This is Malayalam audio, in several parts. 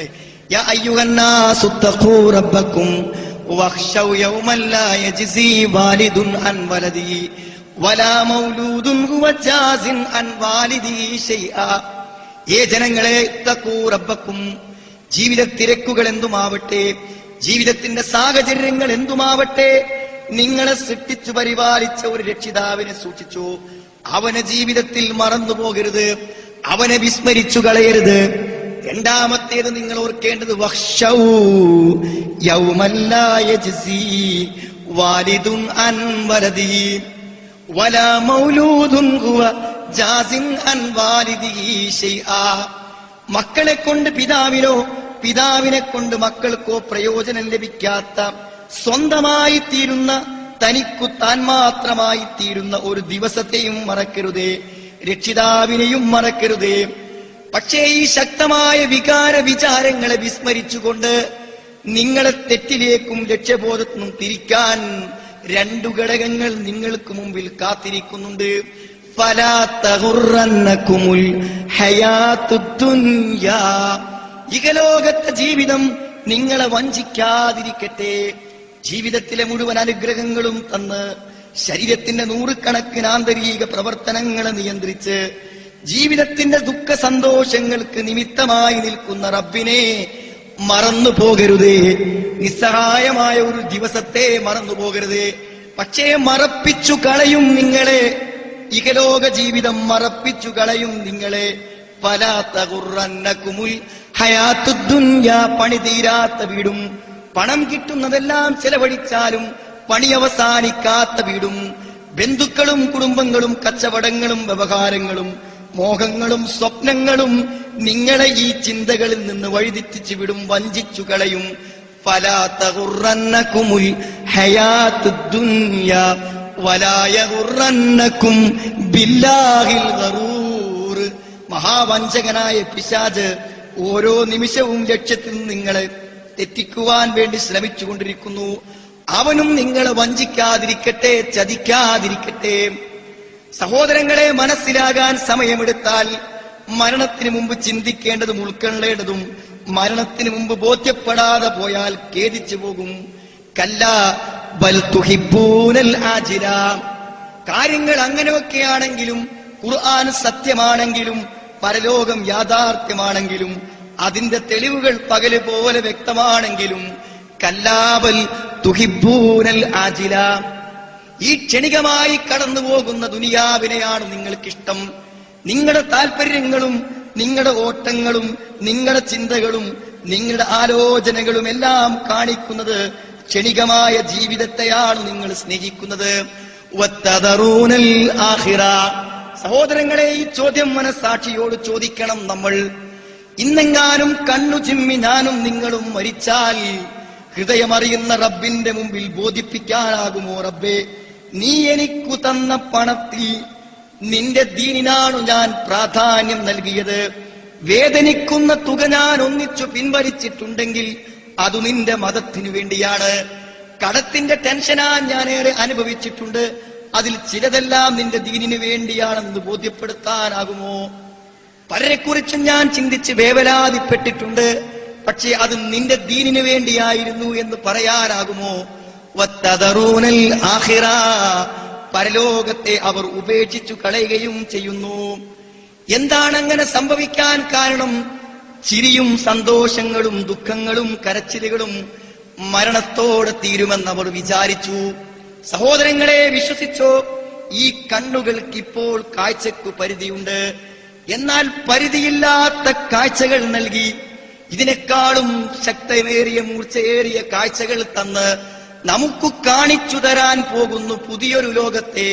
സഹോദരങ്ങളെ, യാ അയ്യുഹന്നാസു തഖൂ റബ്ബക്കും വഖ്ശൗ യൗമൻ ലാ യജ്സി വാലിദുൻ അൻ വലദിഹി വലാ മൗലൂദുൻ ഹുവ ജാസിൻ അൻ വാലിദിഹി ശൈആ. ജനങ്ങളെ, തഖൂ റബ്ബക്കും, ജീവിത തിരക്കുകൾ എന്തുമാവട്ടെ, ജീവിതത്തിന്റെ സാഹചര്യങ്ങൾ എന്തുമാവട്ടെ, നിങ്ങളെ സൃഷ്ടിച്ചു പരിപാലിച്ച ഒരു രക്ഷിതാവിനെ സൂക്ഷിച്ചു. അവനെ ജീവിതത്തിൽ മറന്നു പോകരുത്, അവനെ വിസ്മരിച്ചു കളയരുത്. രണ്ടാമത്തേത് നിങ്ങൾ ഓർക്കേണ്ടത് വഖ്ശൗ യൗമൻ ലാ യജ്സി വാലിദുൻ അൻ വലദിഹി വലാ മൗലൂദുൻ ഹുവ ജാസിൻ അൻ വാലിദിഹി ശൈആ. മക്കളെ കൊണ്ട് പിതാവിനോ പിതാവിനെ കൊണ്ട് മക്കൾക്കോ പ്രയോജനം ലഭിക്കാത്ത, സ്വന്തമായി തീരുന്ന, തനിക്കു താൻ മാത്രമായി തീരുന്ന ഒരു ദിവസത്തെയും മറക്കരുതേ, രക്ഷിതാവിനെയും മറക്കരുതേ. പക്ഷേ ഈ ശക്തമായ വികാര വിചാരങ്ങളെ വിസ്മരിച്ചുകൊണ്ട് നിങ്ങളെ തെറ്റിലേക്കും ലക്ഷ്യബോധത്തിനും തിരിക്കാൻ രണ്ടു ഘടകങ്ങൾ നിങ്ങൾക്ക് മുമ്പിൽ കാത്തിരിക്കുന്നുണ്ട്. ഫലാ തഗുറന്നകുമുൽ ഹയാത്തുദ് ദുനിയാ. ഇഹലോകത്തെ ജീവിതം നിങ്ങളെ വഞ്ചിക്കാതിരിക്കട്ടെ. ജീവിതത്തിലെ മുഴുവൻ അനുഗ്രഹങ്ങളും തന്ന് ശരീരത്തിന്റെ നൂറുകണക്കിന് ആന്തരിക പ്രവർത്തനങ്ങളെ നിയന്ത്രിച്ച് ജീവിതത്തിന്റെ ദുഃഖ സന്തോഷങ്ങൾക്ക് നിമിത്തമായി നിൽക്കുന്ന റബ്ബിനെ മറന്നു പോകരുതേ. നിസ്സഹായമായ ഒരു ദിവസത്തെ മറന്നു പോകരുതേ. പക്ഷേ മറപ്പിച്ചു കളയും നിങ്ങളെ, ഇഹലോക ജീവിതം മറപ്പിച്ചു കളയും നിങ്ങളെ. ഫലാ തഗുറന്നകുമുൽ ഹയാത്തുദ് ദുനിയാ. പണി തീരാത്ത വീടും, പണം കിട്ടുന്നതെല്ലാം ചെലവഴിച്ചാലും പണി അവസാനിക്കാത്ത വീടും, ബന്ധുക്കളും കുടുംബങ്ങളും കച്ചവടങ്ങളും വ്യവഹാരങ്ങളും മോഹങ്ങളും സ്വപ്നങ്ങളും നിങ്ങളെ ഈ ചിന്തകളിൽ നിന്ന് വഴിതെറ്റിച്ചു വിടും, വഞ്ചിച്ചു കളയും. ഫലാ തഗുറന്നകുമുൽ ഹയാത്തുദ് ദുനിയാ വലാ യഗുറന്നകും ബില്ലാഹിൽ ഗറൂർ. മഹാവഞ്ചകനായ പിശാച് ഓരോ നിമിഷവും ലക്ഷ്യത്തിൽ നിങ്ങളെ തെറ്റിക്കുവാൻ വേണ്ടി ശ്രമിച്ചുകൊണ്ടിരിക്കുന്നു. അവനും നിങ്ങളെ വഞ്ചിക്കാതിരിക്കട്ടെ, ചതിക്കാതിരിക്കട്ടെ. സഹോദരങ്ങളെ, മനസ്സിലാകാൻ സമയമെടുത്താൽ മരണത്തിന് മുമ്പ് ചിന്തിക്കേണ്ടതും ഉൾക്കൊള്ളേണ്ടതും മരണത്തിന് മുമ്പ് ബോധ്യപ്പെടാതെ പോയാൽ ഖേദിച്ചു പോകും. കല്ലാ ബൽ തുഹിബ്ബൂനൽ ആജില. കാര്യങ്ങൾ അങ്ങനെയൊക്കെയാണെങ്കിലും, ഖുർആൻ സത്യമാണെങ്കിലും, പരലോകം യാഥാർത്ഥ്യമാണെങ്കിലും, അതിന്റെ തെളിവുകൾ പകല് പോലെ വ്യക്തമാണെങ്കിലും, കല്ലാ ബൽ തുഹിബ്ബൂനൽ ആജില. ഈ ക്ഷണികമായി കടന്നു പോകുന്ന ദുനിയാവിനെയാണ് നിങ്ങൾക്കിഷ്ടം. നിങ്ങളുടെ താല്പര്യങ്ങളും നിങ്ങളുടെ ഓട്ടങ്ങളും നിങ്ങളുടെ ചിന്തകളും നിങ്ങളുടെ ആലോചനകളും എല്ലാം കാണിക്കുന്നത് ക്ഷണികമായ ജീവിതത്തെയാണ് നിങ്ങൾ സ്നേഹിക്കുന്നത്. വത്തദറൂനൽ ആഖിറ. സഹോദരങ്ങളെ, ഈ ചോദ്യം മനസ്സാക്ഷിയോട് ചോദിക്കണം നമ്മൾ. ഇന്നെങ്ങാനും കണ്ണു ചിമ്മി ഞാനും നിങ്ങളും മരിച്ചാൽ ഹൃദയമറിയുന്ന റബ്ബിന്റെ മുമ്പിൽ ബോധിപ്പിക്കാനാകുമോ, റബ്ബേ, നീ എനിക്കു തന്ന പണത്തിൽ നിന്റെ ദീനിനാണു ഞാൻ പ്രാധാന്യം നൽകിയത്. വേദനിക്കുന്ന തുക ഞാൻ ഒന്നിച്ചു പിൻവലിച്ചിട്ടുണ്ടെങ്കിൽ അത് നിന്റെ മതത്തിനു വേണ്ടിയാണ്. കടത്തിന്റെ ടെൻഷനാ ഞാനേറെ അനുഭവിച്ചിട്ടുണ്ട്, അതിൽ ചിലതെല്ലാം നിന്റെ ദീനിനു വേണ്ടിയാണെന്ന് ബോധ്യപ്പെടുത്താനാകുമോ? പലരെക്കുറിച്ചും ഞാൻ ചിന്തിച്ച് വേവലാതിപ്പെട്ടിട്ടുണ്ട്, പക്ഷേ അത് നിന്റെ ദീനിനു വേണ്ടിയായിരുന്നു എന്ന് പറയാനാകുമോ? വത്തദറൂനൽ ആഖിറ. പരലോകത്തെ അവർ ഉപേക്ഷിച്ചു കളയുകയും ചെയ്യുന്നു. എന്താണ് അങ്ങനെ സംഭവിക്കാൻ കാരണം? ചിരിയും സന്തോഷങ്ങളും ദുഃഖങ്ങളും കരച്ചിലുകളും മരണത്തോടെ തീരുമെന്നവർ വിചാരിച്ചു. സഹോദരങ്ങളെ, വിശ്വസിച്ചോ, ഈ കണ്ണുകൾക്ക് ഇപ്പോൾ കാഴ്ചയ്ക്ക് പരിധിയുണ്ട്. എന്നാൽ പരിധിയില്ലാത്ത കാഴ്ചകൾ നൽകി ഇതിനേക്കാളും ശക്തമേറിയ മൂർച്ചയേറിയ കാഴ്ചകൾ തന്ന് നമുക്ക് കാണിച്ചു തരാൻ പോകുന്നു പുതിയൊരു ലോകത്തെ.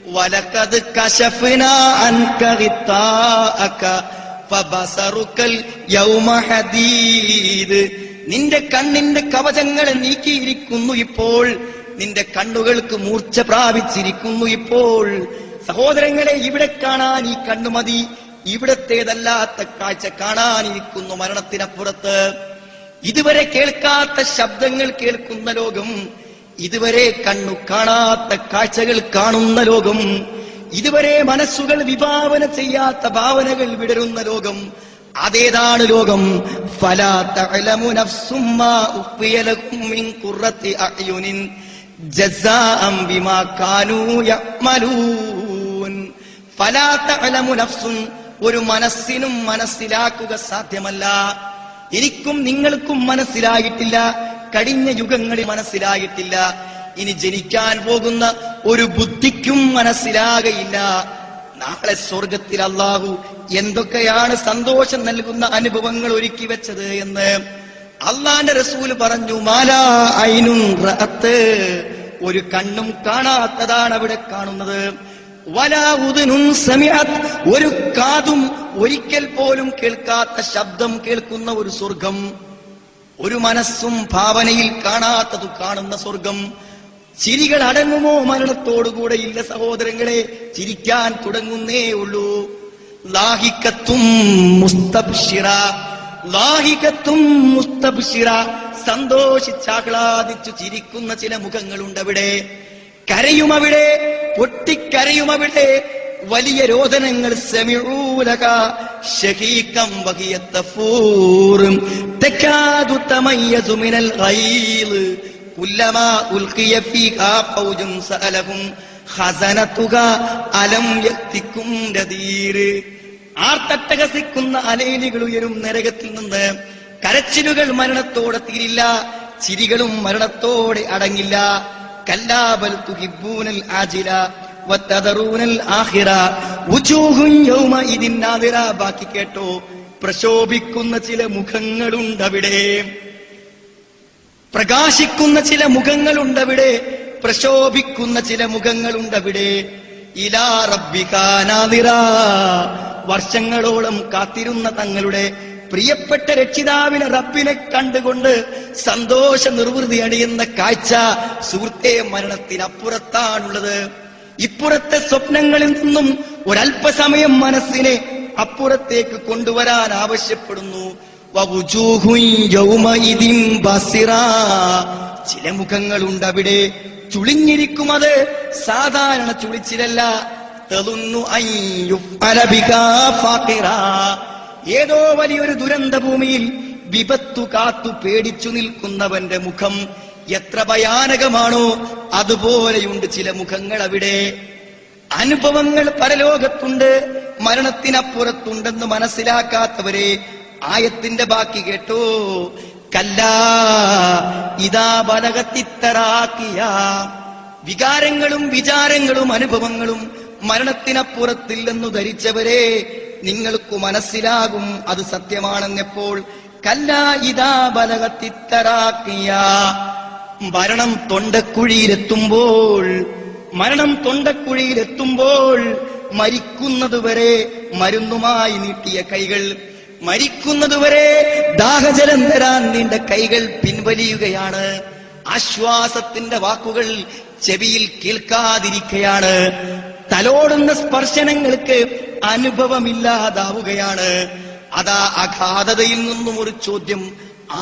വലഖദ് കശഫ്നാ അൻക ഗിത്താഅക ഫബസറുകൽ യൗമ ഹദീദ്. നിന്റെ കണ്ണിന്റെ കവചങ്ങളെ നീക്കിയിരിക്കുന്നു ഇപ്പോൾ, നിന്റെ കണ്ണുകൾക്ക് മൂർച്ച പ്രാപിച്ചിരിക്കുന്നു ഇപ്പോൾ. സഹോദരങ്ങളെ, ഇവിടെ കാണാൻ ഈ കണ്ണുമതി, ഇവിടത്തേതല്ലാത്ത കാഴ്ച കാണാനിരിക്കുന്നു മരണത്തിനപ്പുറത്ത്. ഇതുവരെ കേൾക്കാത്ത ശബ്ദങ്ങൾ കേൾക്കുന്ന ലോകം, ഇതുവരെ കണ്ണു കാണാത്ത കാഴ്ചകൾ കാണുന്ന ലോകം, ഇതുവരെ മനസ്സുകൾ വിഭാവന ചെയ്യാത്ത ഭാവനകൾ വിടരുന്ന ലോകം, അതേതാണ് ലോകം? ഫലാ തഅലമു നഫ്സും മാ ഉഖ്ഫിയ ലഹും മിൻ ഖുറത്തി അഅ്യുനിൻ ജസാഅൻ ബിമാ കാനൂ യഅ്മലൂൻ. ഫലാ തഅലമു നഫ്സുൻ, ഒരു മനസ്സിനും മനസ്സിലാക്കുക സാധ്യമല്ല. എനിക്കും നിങ്ങൾക്കും മനസ്സിലായിട്ടില്ല, കഴിഞ്ഞ യുഗങ്ങളിൽ മനസ്സിലായിട്ടില്ല, ഇനി ജനിക്കാൻ പോകുന്ന ഒരു ബുദ്ധിക്കും മനസ്സിലാകയില്ല. നാളെ സ്വർഗത്തിൽ അല്ലാഹു എന്തൊക്കെയാണ് സന്തോഷം നൽകുന്ന അനുഭവങ്ങൾ ഒരുക്കി വെച്ചത് എന്ന് അള്ളാന്റെ റസൂല് പറഞ്ഞു. മാലാ ഐനുൻ റഅത്ത്, ഒരു കണ്ണും കാണാത്തതാണ് അവിടെ കാണുന്നത്. വലാ ഉദുനുൻ സമിഅത്, ഒരു കാതും ഒരിക്കൽ പോലും കേൾക്കാത്ത ശബ്ദം കേൾക്കുന്ന ഒരു സ്വർഗം. ഒരു മനസ്സും ഭാവനയിൽ കാണാത്തത് കാണുന്ന സ്വർഗം. ചിരികൾ അടങ്ങുമോ മരണത്തോടുകൂടെ? ഇല്ല സഹോദരങ്ങളെ, ചിരിക്കാൻ തുടങ്ങുന്നേ ഉള്ളൂ. ലാഹികത്തും മുസ്തബ്ശിറ, ലാഹികത്തും മുസ്തബ്ശിറ, സന്തോഷിച്ചാഹ്ലാദിച്ചു ചിരിക്കുന്ന ചില മുഖങ്ങളുണ്ടവിടെ. കരയുമവിടെ, പൊട്ടിക്കരയുമവിടെ. വലിയ രോദനങ്ങൾ. സമീഊലക ശഹീകം വഹിയ തഫൂർ തകാദു തമയ്യസു മിനൽ ഗൈൽ കുല്ലമാ ഉൽഖിയ ഫീഹാ ഫൗജുൻ സഅലഹും ഖസനതുക അലം യതികും നദീർ. ആർത്തട്ടഹസിക്കുന്ന അലയിലുകൾ ഉയരും നരകത്തിൽ നിന്ന്. കരച്ചിലുകൾ മരണത്തോടെ തീരില്ല, ചിരികളും മരണത്തോടെ അടങ്ങില്ല. കല്ലാ ബൽ തുഹിബ്ബൂനൽ ആജില വതദറൂനൽ ആഖിറ വുജൂഹുൻ യൗമഇദിൻ നാദിറ. ബാക്കി കേട്ടോ, പ്രശോഭിക്കുന്ന ചില മുഖങ്ങളുണ്ടവിടെ, പ്രകാശിക്കുന്ന ചില മുഖങ്ങളുണ്ടവിടെ, പ്രശോഭിക്കുന്ന ചില മുഖങ്ങളുണ്ടവിടെ. ഇലാ റബ്ബികാ നാദിറ, വർഷങ്ങളോളം കാത്തിരുന്ന തങ്ങളുടെ പ്രിയപ്പെട്ട രക്ഷിതാവിനെ, റബ്ബിനെ കണ്ടുകൊണ്ട് സന്തോഷ നിർവൃതി അണിയുന്ന കാഴ്ച സുഹൃത്തെ മരണത്തിനപ്പുറത്താണുള്ളത്. ഇപ്പുറത്തെ സ്വപ്നങ്ങളിൽ നിന്നും ഒരല്പസമയം മനസ്സിനെ അപ്പുറത്തേക്ക് കൊണ്ടുവരാൻ ആവശ്യപ്പെടുന്നു. വവുജൂഹുൻ യൗമഇദിൻ ബസിറ, ചില മുഖങ്ങളുണ്ടവിടെ ചുളിഞ്ഞിരിക്കും. അത് സാധാരണ ചുളിച്ചിലല്ല. തളുന്നു അൻ യുഫ്അല ബികാ ഫാഖിറ, ഏതോ വലിയൊരു ദുരന്ത ഭൂമിയിൽ വിപത്തു കാത്തു പേടിച്ചു നിൽക്കുന്നവന്റെ മുഖം എത്ര ഭയാനകമാണോ അതുപോലെയുണ്ട് ചില മുഖങ്ങൾ അവിടെ. അനുഭവങ്ങൾ പരലോകത്തുണ്ട്, മരണത്തിനപ്പുറത്തുണ്ടെന്ന് മനസ്സിലാക്കാത്തവരെ ആയത്തിന്റെ ബാക്കി കേട്ടോ. കല്ലാ ഇദാ ബലഗത്തിത്തറാക്കിയ, വികാരങ്ങളും വിചാരങ്ങളും അനുഭവങ്ങളും മരണത്തിനപ്പുറത്തില്ലെന്നു ധരിച്ചവരെ, നിങ്ങൾക്ക് മനസ്സിലാകും അത് സത്യമാണെന്നെപ്പോൾ. കല്ലാ ഇദാ ബലഗത്തിത്തറാക്കിയ, മരണം തൊണ്ടക്കുഴിയിലെത്തുമ്പോൾ, മരണം തൊണ്ടക്കുഴിയിലെത്തുമ്പോൾ മരിക്കുന്നതുവരെ മരുന്നുമായി നീട്ടിയ കൈകൾ, മരിക്കുന്നതുവരെ ദാഹജലം തരാൻ നീണ്ട കൈകൾ പിൻവലിയുകയാണ്. ആശ്വാസത്തിന്റെ വാക്കുകൾ ചെവിയിൽ കേൾക്കാതിരിക്കുകയാണ്. തലോടുന്ന സ്പർശനങ്ങൾക്ക് അനുഭവമില്ലാതാവുകയാണ്. അതാ അഗാധതയിൽ നിന്നും ഒരു ചോദ്യം,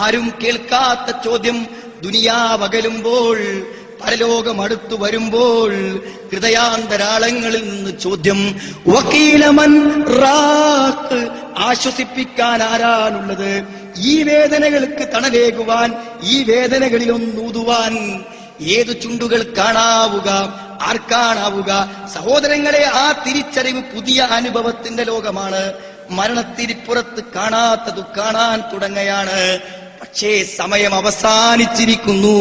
ആരും കേൾക്കാത്ത ചോദ്യം. ദുനിയാവകലുമ്പോൾ, പരലോകം അടുത്തു വരുമ്പോൾ ഹൃദയാന്തരാളങ്ങളിൽ നിന്ന് ചോദ്യം. വക്കീലമൻ റാഖ്, ആശ്വസിപ്പിക്കാൻ ആരാണുള്ളത്? ഈ വേദനകൾക്ക് തണലേകുവാൻ, ഈ വേദനകളിൽ ഒന്നൂതുവാൻ ഏതു ചുണ്ടുകൾ കാണാവുക, ആർക്കാണാവുക? സഹോദരങ്ങളെ, ആ തിരിച്ചറിവ് പുതിയ അനുഭവത്തിന്റെ ലോകമാണ്. മരണത്തിരിപ്പുറത്ത് കാണാത്തതു കാണാൻ തുടങ്ങുകയാണ്. പക്ഷേ സമയം അവസാനിച്ചിരിക്കുന്നു.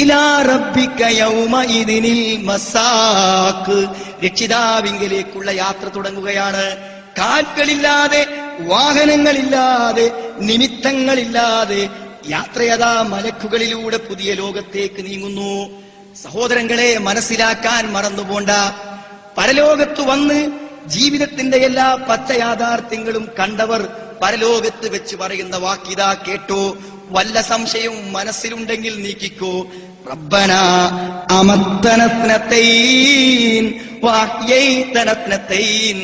ഇലാ റബ്ബിക യൗമഇദിനിൽ മസാഖ്, രക്ഷിതാവിങ്കലേക്കുള്ള യാത്ര തുടങ്ങുകയാണ്. കാൽകളില്ലാതെ, വാഹനങ്ങളില്ലാതെ, നിമിത്തങ്ങളില്ലാതെ യാത്രയതാ മലക്കുകളിലൂടെ പുതിയ ലോകത്തേക്ക് നീങ്ങുന്നു. സഹോദരങ്ങളെ, മനസ്സിലാക്കാൻ മറന്നുപോണ്ട, പരലോകത്ത് വന്ന് ജീവിതത്തിന്റെ എല്ലാ പച്ച യാഥാർത്ഥ്യങ്ങളും കണ്ടവർ പരലോകത്ത് വെച്ച് പറയുന്ന വാക്കിതാ കേട്ടോ. വല്ല സംശയവും മനസ്സിലുണ്ടെങ്കിൽ നീക്കിക്കോ. റബ്ബനാ അമത്തനത്നതൈൻ വഅഹ്യൈതനത്നതൈൻ,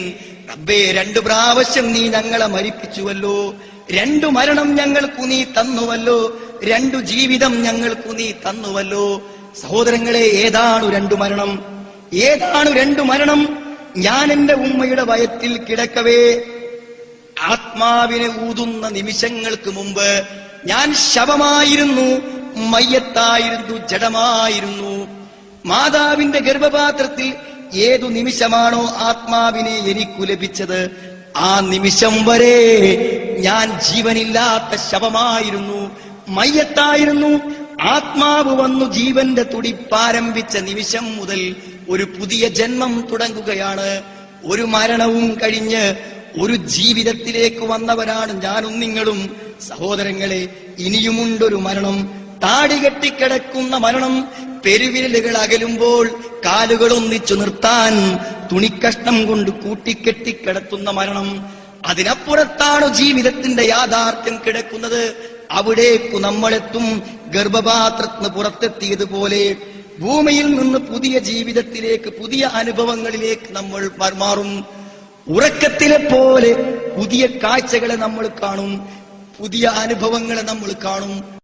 റബ്ബേ, 2 പ്രാവശ്യം നീ ഞങ്ങളെ മരിപ്പിച്ചുവല്ലോ, 2 മരണം ഞങ്ങൾക്കു നീ തന്നുവല്ലോ, 2 ജീവിതം ഞങ്ങൾക്കു നീ തന്നുവല്ലോ. സഹോദരങ്ങളെ, ഏതാണ് 2 മരണം? ഏതാണ് 2 മരണം? ഞാൻ എന്റെ ഉമ്മയുടെ വയറ്റിൽ കിടക്കവേ ആത്മാവിനെ ഊതുന്ന നിമിഷങ്ങൾക്ക് മുമ്പ് ഞാൻ ശവമായിരുന്നു, മയ്യത്തായിരുന്നു, ജഡമായിരുന്നു. മാതാവിന്റെ ഗർഭപാത്രത്തിൽ ഏതു നിമിഷമാണോ ആത്മാവിനെ എനിക്കു ലഭിച്ചത്, ആ നിമിഷം വരെ ഞാൻ ജീവനില്ലാത്ത ശവമായിരുന്നു, മയ്യത്തായിരുന്നു. ആത്മാവ് വന്നു ജീവന്റെ തുടിപ്പാരംഭിച്ച നിമിഷം മുതൽ ഒരു പുതിയ ജന്മം തുടങ്ങുകയാണ്. ഒരു മരണവും കഴിഞ്ഞ് ഒരു ജീവിതത്തിലേക്ക് വന്നവരാണ് ഞാനും നിങ്ങളും. സഹോദരങ്ങളെ, ഇനിയുമുണ്ടൊരു മരണം, താടി കെട്ടിക്കിടക്കുന്ന മരണം, പെരുവിരലുകൾ അകലുമ്പോൾ കാലുകൾ ഒന്നിച്ചു നിർത്താൻ തുണിക്കഷ്ണം കൊണ്ട് കൂട്ടിക്കെട്ടിക്കിടത്തുന്ന മരണം. അതിനപ്പുറത്താണ് ജീവിതത്തിന്റെ യാഥാർത്ഥ്യം കിടക്കുന്നത്. അവിടേക്കു നമ്മളെത്തും. ഗർഭപാത്രത്തിന് പുറത്തെത്തിയതുപോലെ ഭൂമിയിൽ നിന്ന് പുതിയ ജീവിതത്തിലേക്ക്, പുതിയ അനുഭവങ്ങളിലേക്ക് നമ്മൾ മാറും. ഉറക്കത്തിലെ പോലെ പുതിയ കാഴ്ചകളെ നമ്മൾ കാണും, പുതിയ അനുഭവങ്ങളെ നമ്മൾ കാണും.